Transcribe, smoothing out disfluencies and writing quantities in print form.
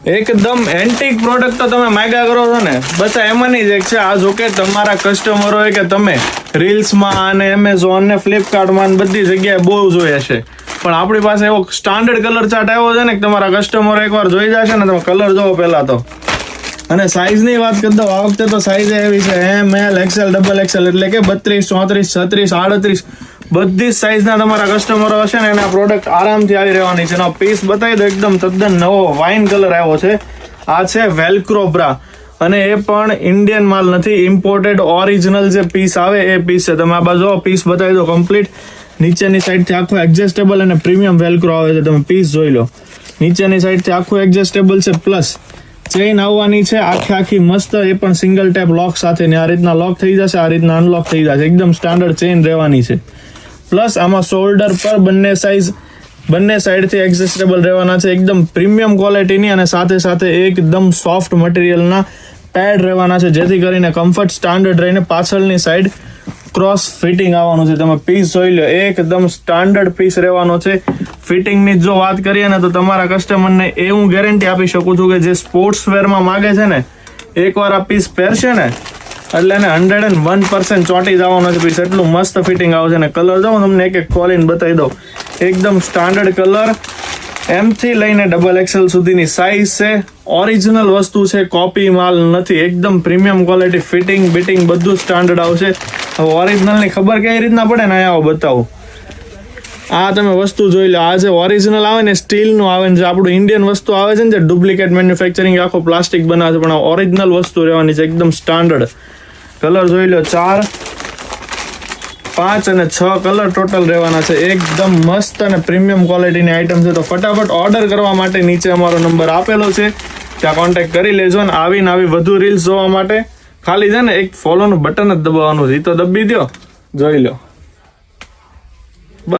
એકદમ antique product તો તમે માગ્યા કરો છો ને, બસ એમાંની જ એક છે આ. જો કે તમારા કસ્ટમરોએ કે તમે રીલ્સમાં અને એમેઝોન ને ફ્લિપકાર્ટમાં બધી જગ્યાએ બહુ જોઈએ છે, પણ આપણી પાસે એવો સ્ટાન્ડર્ડ કલર ચાર્ટ આવ્યો છે ને કે તમારા કસ્ટમરો એકવાર જોઈ જશે ને, તમે કલર જોવો પહેલા તો. અને સાઇઝની વાત કરી દઉં, આ વખતે તો સાઇઝ એવી છે એમ, એલ, XL, XXL, એટલે કે 32, 34, 36, 38 બધી જ સાઇઝના તમારા કસ્ટમરો હશે ને એના પ્રોડક્ટ આરામથી આવી રહેવાની છે. એનો પીસ બતાવી દો, એકદમ તદ્દન નવો વાઇન કલર આવ્યો છે. આ છે વેલ્ક્રો બ્રા, અને એ પણ ઇન્ડિયન માલ નથી, ઇમ્પોર્ટેડ ઓરિજિનલ જે પીસ આવે એ પીસ છે. તમે આ બાજુ પીસ બતાવી દો કમ્પ્લીટ. નીચેની સાઈડથી આખું એડજસ્ટેબલ અને પ્રીમિયમ વેલ્ક્રો આવે છે, તમે પીસ જોઈ લો. નીચેની સાઈડથી આખું એડજસ્ટેબલ છે, પ્લસ ચેઇન આવવાની છે આખી મસ્ત, એ પણ સિંગલ ટેપ લોક સાથે. આ રીતના લોક થઈ જશે, આ રીતના અનલોક થઈ જશે. એકદમ સ્ટાન્ડર્ડ ચેઇન રહેવાની છે. પ્લસ આમાં શોલ્ડર પર બંને સાઈડથી એડજસ્ટેબલ રહેવાના છે, એકદમ પ્રીમિયમ ક્વોલિટીની, અને સાથે એકદમ સોફ્ટ મટીરિયલના પેડ રહેવાના છે, જેથી કરીને કમ્ફર્ટ સ્ટાન્ડર્ડ રહીને પાછળની સાઈડ ક્રોસ ફિટિંગ આવવાનું છે. તમે પીસ જોઈ લો, એકદમ સ્ટાન્ડર્ડ પીસ રહેવાનો છે. ફિટિંગની જો વાત કરીએ ને તો તમારા કસ્ટમરને એ હું ગેરંટી આપી શકું છું કે જે સ્પોર્ટ્સ વેરમાં માગે છે ને, એકવાર આ પીસ પહેરશે ને એટલે એને 101% ચોંટી જવાનો છે પીસ. એટલું મસ્ત ફિટિંગ આવશે. ને કલર જો તમને એક ખોલીને બતાવી દઉં, એકદમ સ્ટાન્ડર્ડ કલર, M થી લઈને XXL સુધીની સાઇઝ છે. ઓરિજિનલ વસ્તુ છે, કોપી માલ નથી, એકદમ પ્રીમિયમ ક્વોલિટી. ફિટિંગ બીટિંગ બધું સ્ટાન્ડર્ડ આવશે. હવે ઓરિજિનલની ખબર કઈ રીતના પડે ને, અહીંયા બતાવું. આ તમે વસ્તુ જોઈ લો, આ જે ઓરિજિનલ આવે ને સ્ટીલનું આવે ને, જે આપણું ઇન્ડિયન વસ્તુ આવે છે ને, જે ડુપ્લિકેટ મેન્યુફેક્ચરિંગ આખો પ્લાસ્ટિક બનાવે છે, પણ આ ઓરિજિનલ વસ્તુ રહેવાની છે, એકદમ સ્ટાન્ડર્ડ. કલર જોઈ લો, 4, 5 અને 6 કલર ટોટલ રહેવાના છે. એકદમ મસ્ત અને પ્રીમિયમ ક્વોલિટીની આઈટમ છે. તો ફટાફટ ઓર્ડર કરવા માટે નીચે અમારો નંબર આપેલો છે, ત્યાં કોન્ટેક્ટ કરી લેજો. અને આવી વધુ રીલ્સ જોવા માટે ખાલી છે ને એક ફોલોનું બટન જ દબાવવાનું છે, એ તો દબી દો, જોઈ લો.